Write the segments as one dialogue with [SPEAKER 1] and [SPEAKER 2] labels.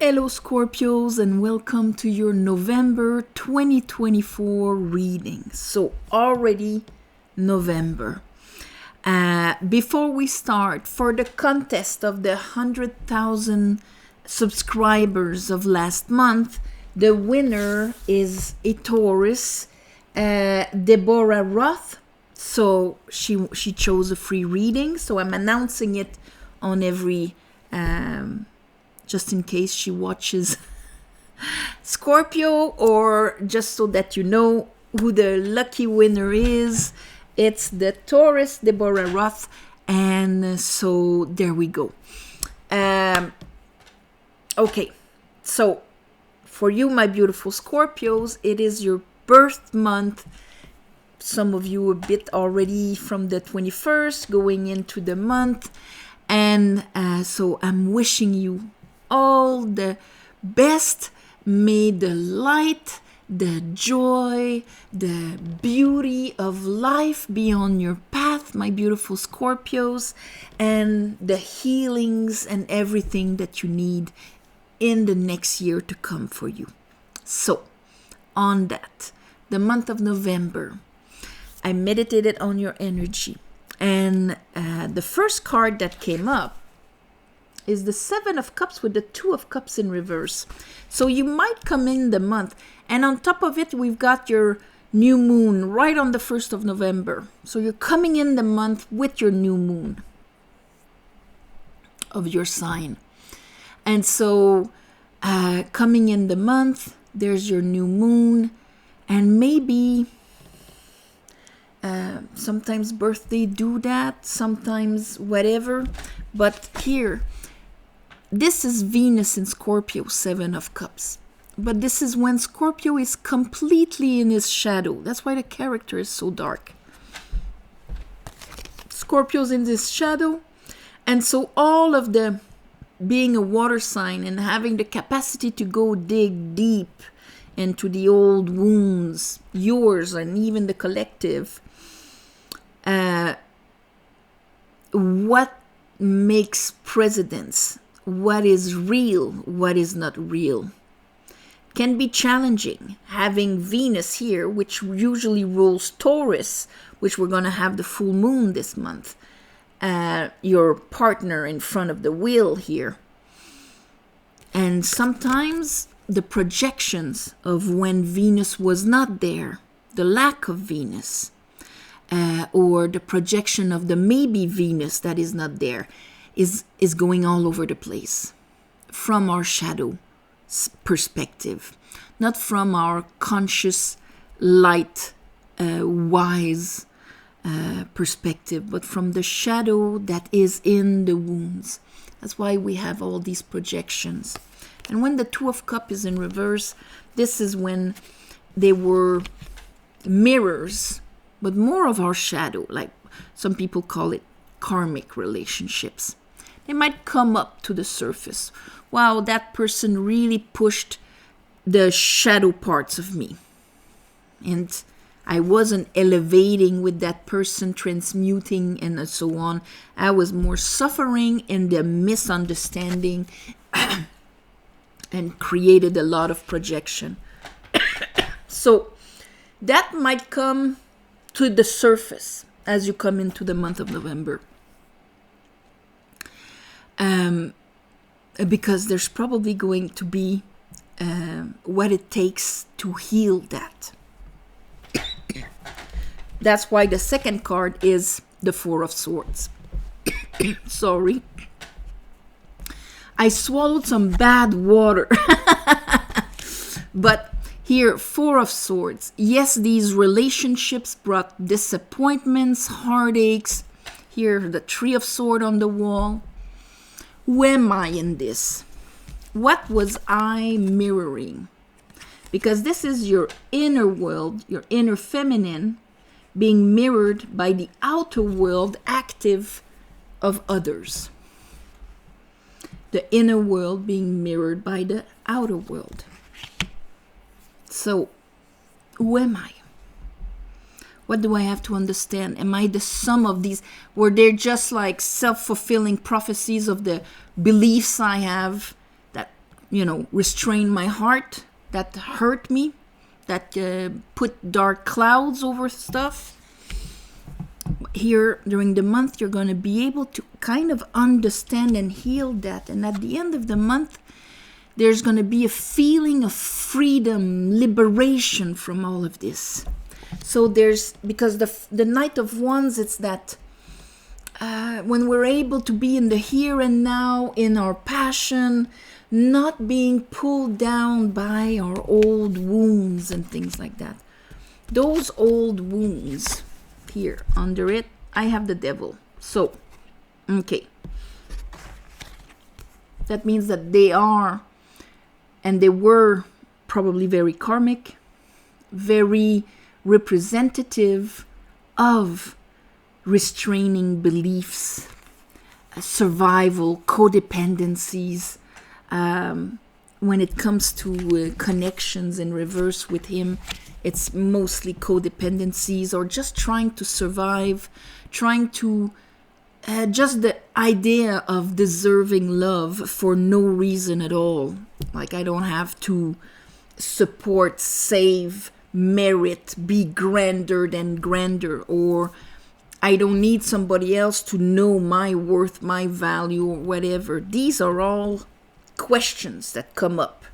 [SPEAKER 1] Hello Scorpios and welcome to your November 2024 reading. So already November. Before we start, for the contest of the 100,000 subscribers of last month, the winner is a Taurus, Deborah Roth. So she chose a free reading. So I'm announcing it on every just in case she watches Scorpio, or just so that you know who the lucky winner is. It's the Taurus, Deborah Roth, and so there we go. Okay, so for you, my beautiful Scorpios, it is your birth month. Some of you a bit already from the 21st going into the month, and so I'm wishing you all the best. May the light, the joy, the beauty of life be on your path, my beautiful Scorpios, and the healings and everything that you need in the next year to come for you. So, on that, the month of November, I meditated on your energy, and the first card that came up is the Seven of Cups with the Two of Cups in reverse. So you might come in the month, and on top of it, we've got your new moon right on the 1st of November. So you're coming in the month with your new moon of your sign. And so coming in the month, there's your new moon, and maybe sometimes birthday do that, sometimes whatever. But here, this is Venus in Scorpio, Seven of Cups. But this is when Scorpio is completely in his shadow. That's why the character is so dark. Scorpio's in this shadow. And so all of the being a water sign and having the capacity to go dig deep into the old wounds, yours and even the collective, what makes precedence? What is real, what is not real, can be challenging. Having Venus here, which usually rules Taurus, which we're going to have the full moon this month, your partner in front of the wheel here. And sometimes the projections of when Venus was not there, the lack of Venus, or the projection of the maybe Venus that is not there, is going all over the place from our shadow perspective, not from our conscious, light, wise perspective, but from the shadow that is in the wounds. That's why we have all these projections. And when the Two of Cups is in reverse, this is when they were mirrors, but more of our shadow, like some people call it karmic relationships. They might come up to the surface. Wow, that person really pushed the shadow parts of me. And I wasn't elevating with that person, transmuting and so on. I was more suffering in the misunderstanding and created a lot of projection. So that might come to the surface as you come into the month of November. Because there's probably going to be what it takes to heal that. That's why the second card is the Four of Swords. Sorry. I swallowed some bad water. But here, Four of Swords. Yes, these relationships brought disappointments, heartaches. Here, the Three of Swords on the wall. Who am I in this? What was I mirroring? Because this is your inner world, your inner feminine, being mirrored by the outer world active of others. The inner world being mirrored by the outer world. So, who am I? What do I have to understand? Am I the sum of these? Were they just like self-fulfilling prophecies of the beliefs I have that restrain my heart, that hurt me, that put dark clouds over stuff. Here during the month, you're going to be able to kind of understand and heal that. And at the end of the month, there's going to be a feeling of freedom, liberation from all of this. So because the Knight of Wands, it's that when we're able to be in the here and now, in our passion, not being pulled down by our old wounds and things like that. Those old wounds, here under it, I have the Devil. So, okay. That means that they are, and they were probably very karmic, very representative of restraining beliefs, survival, codependencies. When it comes to connections in reverse with him, it's mostly codependencies or just trying to survive, trying to just the idea of deserving love for no reason at all. Like, I don't have to support, save, merit, be grander than grander, or I don't need somebody else to know my worth, my value, or whatever. These are all questions that come up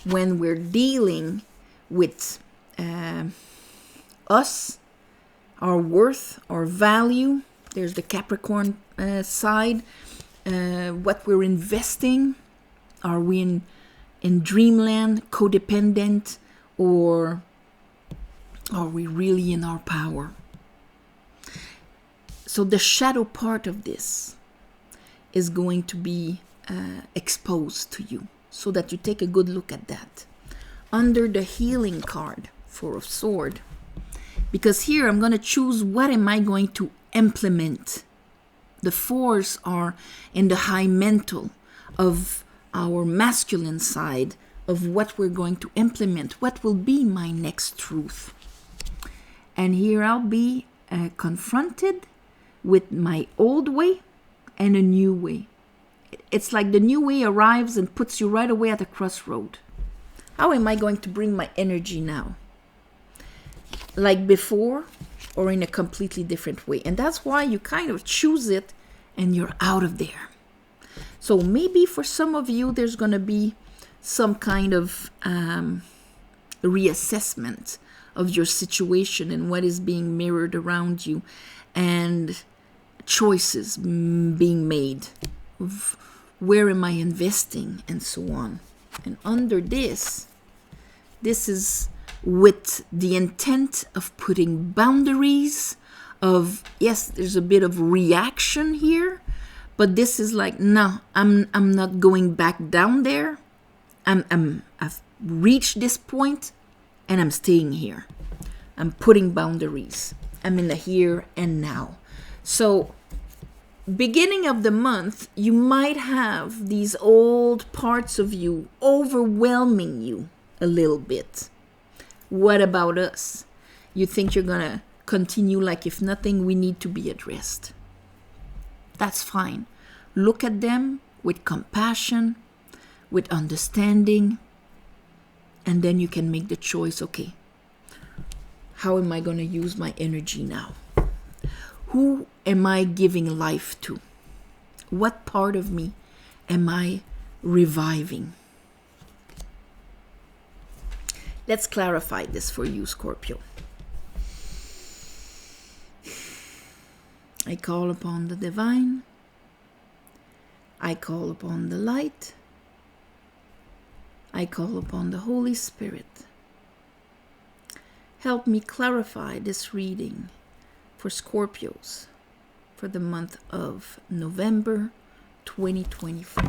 [SPEAKER 1] when we're dealing with us, our worth, our value. There's the Capricorn side. What we're investing. Are we in dreamland, codependent, or are we really in our power? So the shadow part of this is going to be exposed to you, so that you take a good look at that. Under the healing card, Four of Swords, because here I'm going to choose what am I going to implement. The fours are in the high mental of our masculine side of what we're going to implement, what will be my next truth. And here I'll be confronted with my old way and a new way. It's like the new way arrives and puts you right away at a crossroad. How am I going to bring my energy now? Like before, or in a completely different way? And that's why you kind of choose it and you're out of there. So maybe for some of you, there's going to be some kind of reassessment of your situation and what is being mirrored around you, and choices being made of where am I investing and so on. And under this is with the intent of putting boundaries of, yes, there's a bit of reaction here, but this is like, no, I'm not going back down there. I've reached this point and I'm staying here. I'm putting boundaries. I'm in the here and now. So beginning of the month, you might have these old parts of you overwhelming you a little bit. What about us? You think you're going to continue like if nothing we need to be addressed. That's fine. Look at them with compassion, with understanding, and then you can make the choice, okay, how am I going to use my energy now? Who am I giving life to? What part of me am I reviving? Let's clarify this for you, Scorpio. I call upon the divine. I call upon the light. I call upon the Holy Spirit. Help me clarify this reading for Scorpios for the month of November 2024.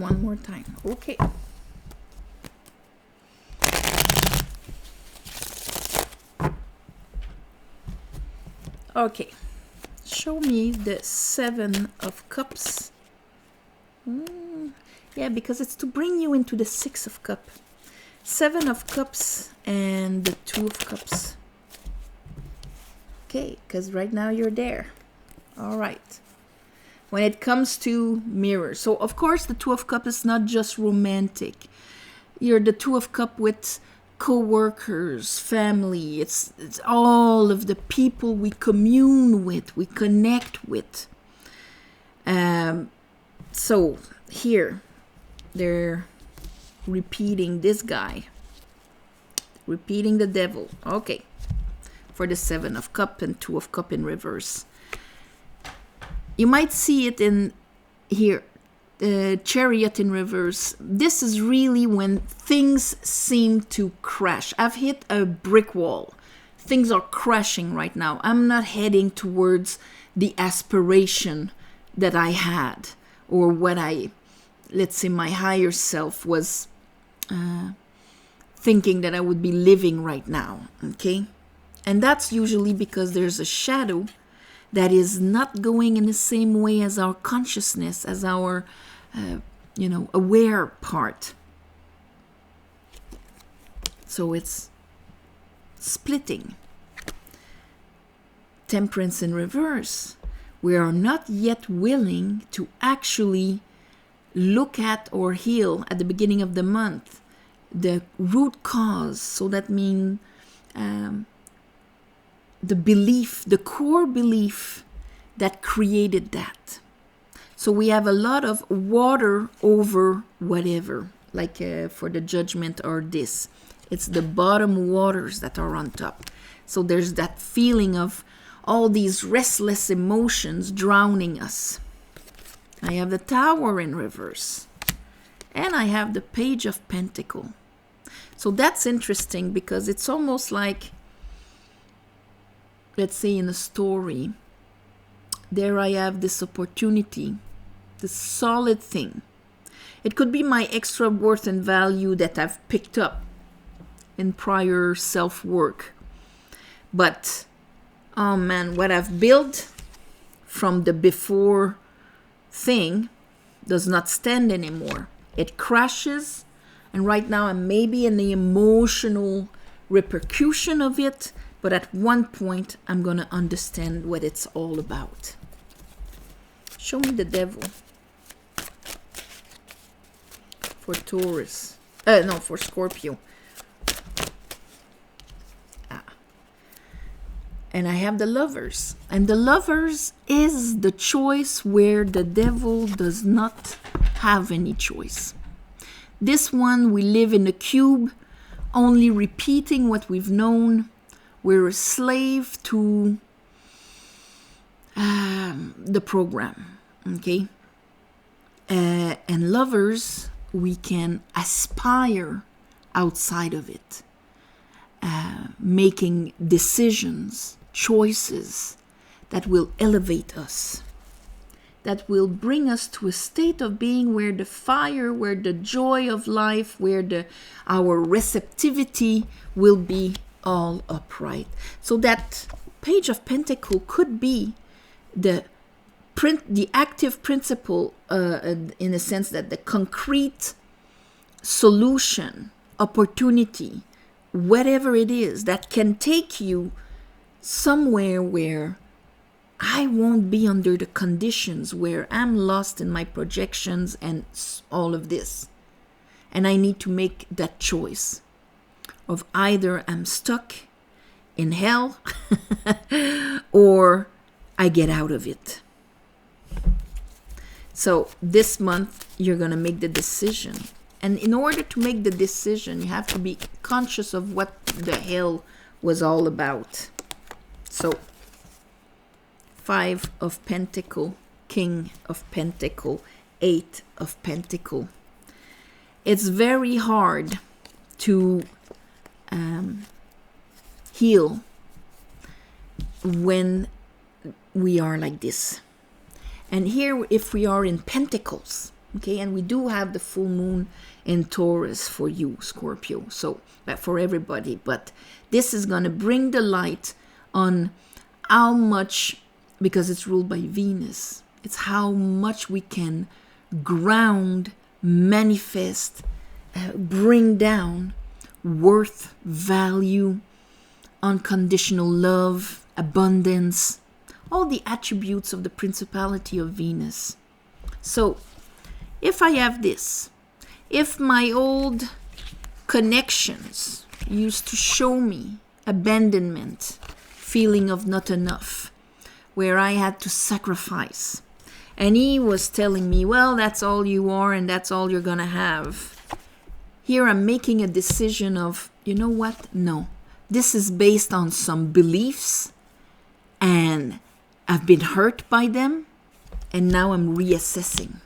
[SPEAKER 1] one more time. Okay. Okay. Show me the Seven of Cups. Yeah, because it's to bring you into the Six of Cups. Seven of Cups and the Two of Cups. Okay, because right now you're there. All right. When it comes to mirrors. So, of course, the Two of Cups is not just romantic. You're the Two of Cups with co-workers, family. It's all of the people we commune with, we connect with. So, here, they're repeating this guy. Repeating the devil. Okay. For the Seven of Cups and Two of Cups in reverse. You might see it in here, Chariot in reverse. This is really when things seem to crash. I've hit a brick wall. Things are crashing right now. I'm not heading towards the aspiration that I had, or what let's say my higher self was thinking that I would be living right now, okay? And that's usually because there's a shadow that is not going in the same way as our consciousness, as our, aware part. So it's splitting. Temperance in reverse. We are not yet willing to actually look at or heal at the beginning of the month the root cause. So that means the belief, the core belief that created that. So we have a lot of water over whatever, like for the judgment or this. It's the bottom waters that are on top. So there's that feeling of all these restless emotions drowning us. I have the Tower in reverse. And I have the Page of Pentacles. So that's interesting because it's almost like, let's say in a story, there I have this opportunity, this solid thing. It could be my extra worth and value that I've picked up in prior self-work. But, oh man, what I've built from the before thing does not stand anymore. It crashes, and right now I'm maybe in the emotional repercussion of it, but at one point I'm going to understand what it's all about. Show me the devil for Taurus. For Scorpio. And I have the Lovers. And the Lovers is the choice where the devil does not have any choice. This one, we live in a cube, only repeating what we've known. We're a slave to the program, okay? And Lovers, we can aspire outside of it, making decisions, choices that will elevate us, that will bring us to a state of being where the fire, where the joy of life, where our receptivity will be all upright. So that Page of Pentacles could be the active principle, in a sense that the concrete solution, opportunity, whatever it is that can take you somewhere where I won't be under the conditions where I'm lost in my projections and all of this. And I need to make that choice of either I'm stuck in hell or I get out of it. So this month, you're going to make the decision. And in order to make the decision, you have to be conscious of what the hell was all about. So, 5 of Pentacles, King of Pentacles, 8 of Pentacles. It's very hard to heal when we are like this. And here, if we are in Pentacles, Okay, and we do have the full moon in Taurus for you, Scorpio, so for everybody. But this is going to bring the light on how much, because it's ruled by Venus, it's how much we can ground, manifest, bring down worth, value, unconditional love, abundance, all the attributes of the principality of Venus. So if I have this, if my old connections used to show me abandonment, feeling of not enough, where I had to sacrifice, and he was telling me, well, that's all you are and that's all you're gonna have. Here I'm making a decision of, you know what? No, this is based on some beliefs and I've been hurt by them, and now I'm reassessing.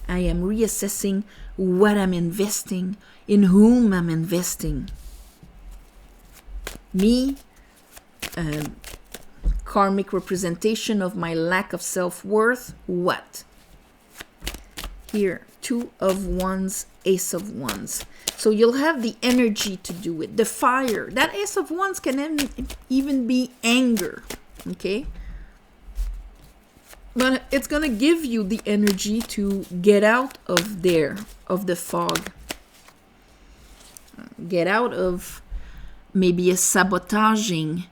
[SPEAKER 1] I am reassessing what I'm investing, in whom I'm investing. Me, karmic representation of my lack of self-worth, what? Here, 2 of Wands, Ace of Wands. So you'll have the energy to do it. The fire, that Ace of Wands can even be anger, okay? But it's going to give you the energy to get out of there, of the fog. Get out of maybe a sabotaging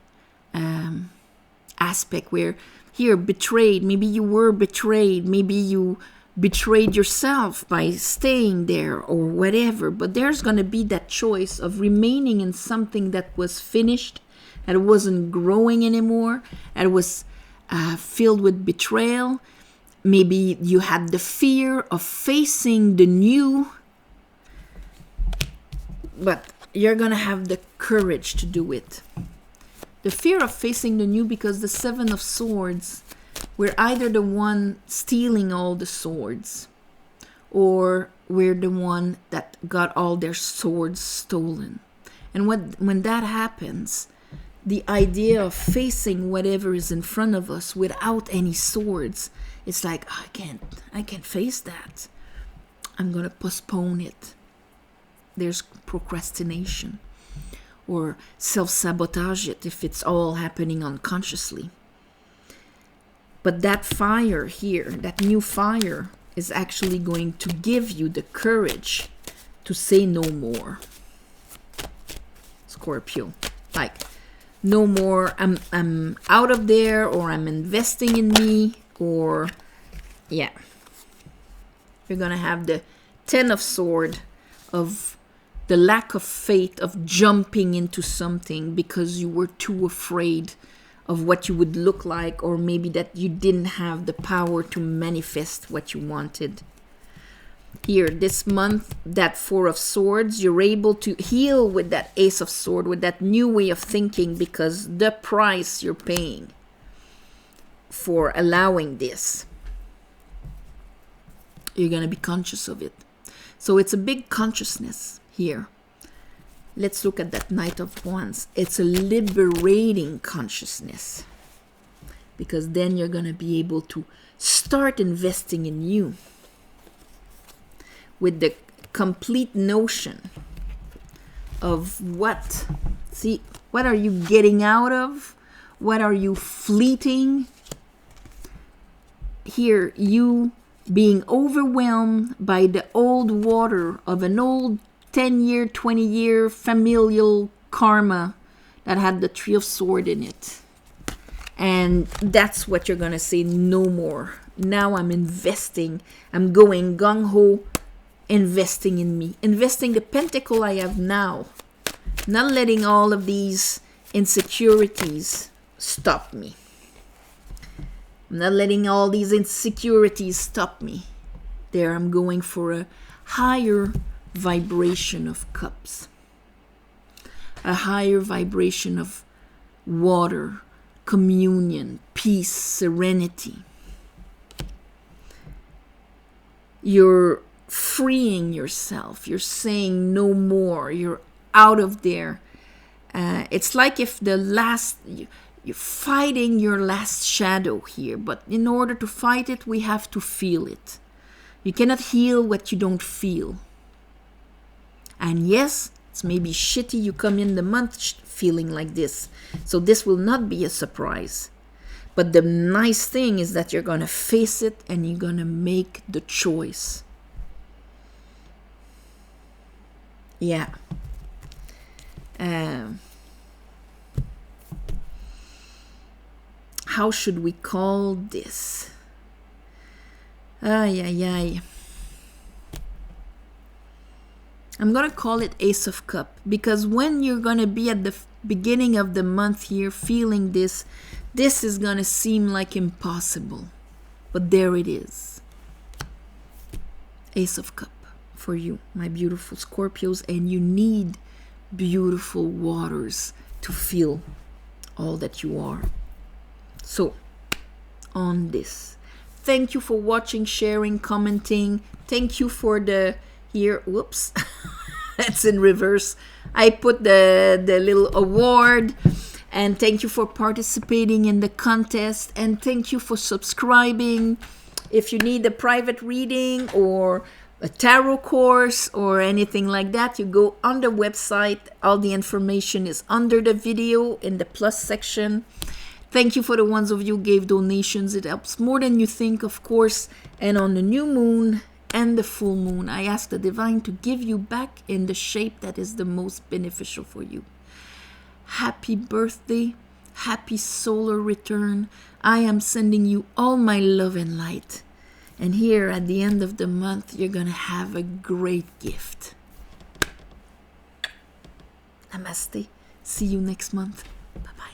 [SPEAKER 1] aspect where, here, betrayed. Maybe you were betrayed. Maybe you betrayed yourself by staying there or whatever. But there's going to be that choice of remaining in something that was finished, that wasn't growing anymore, that was filled with betrayal. Maybe you had the fear of facing the new, but you're gonna have the courage to do it. The fear of facing the new, because the 7 of Swords, we're either the one stealing all the swords, or we're the one that got all their swords stolen. And when that happens, the idea of facing whatever is in front of us without any swords, it's like, oh, I can't face that. I'm going to postpone it. There's procrastination or self-sabotage it if it's all happening unconsciously. But that fire here, that new fire, is actually going to give you the courage to say no more. Scorpio, like, no more, I'm out of there, or I'm investing in me, or, yeah. You're going to have the 10 of Swords, of the lack of faith, of jumping into something because you were too afraid of what you would look like, or maybe that you didn't have the power to manifest what you wanted. Here, this month, that 4 of Swords, you're able to heal with that Ace of Swords, with that new way of thinking, because the price you're paying for allowing this, you're going to be conscious of it. So it's a big consciousness here. Let's look at that Knight of Wands. It's a liberating consciousness, because then you're going to be able to start investing in you with the complete notion of what are you getting out of? What are you fleeting? Here, you being overwhelmed by the old water of an old 10-year, 20-year familial karma that had the 3 of Swords in it. And that's what you're going to say, no more. Now I'm investing. I'm going gung-ho, investing in me. Investing the pentacle I have now. Not letting all of these insecurities stop me. I'm not letting all these insecurities stop me. There, I'm going for a higher vibration of cups. A higher vibration of water, communion, peace, serenity. You're freeing yourself. You're saying no more. You're out of there. It's like if you're fighting your last shadow here, but in order to fight it, we have to feel it. You cannot heal what you don't feel. And yes, it's maybe shitty you come in the month feeling like this. So this will not be a surprise. But the nice thing is that you're going to face it and you're going to make the choice. Yeah. How should we call this? Ay, ay, ay. I'm going to call it Ace of Cup, because when you're going to be at the beginning of the month here feeling this is going to seem like impossible. But there it is. Ace of Cup for you, my beautiful Scorpios, and you need beautiful waters to feel all that you are. So, on this. Thank you for watching, sharing, commenting. Thank you for the here. Whoops. That's in reverse. I put the little award. And thank you for participating in the contest. And thank you for subscribing. If you need a private reading or a tarot course or anything like that, you go on the website. All the information is under the video in the plus section. Thank you for the ones of you who gave donations. It helps more than you think, of course. And on the new moon and the full moon, I ask the divine to give you back in the shape that is the most beneficial for you. Happy birthday. Happy solar return. I am sending you all my love and light. And here at the end of the month, you're going to have a great gift. Namaste. See you next month. Bye-bye.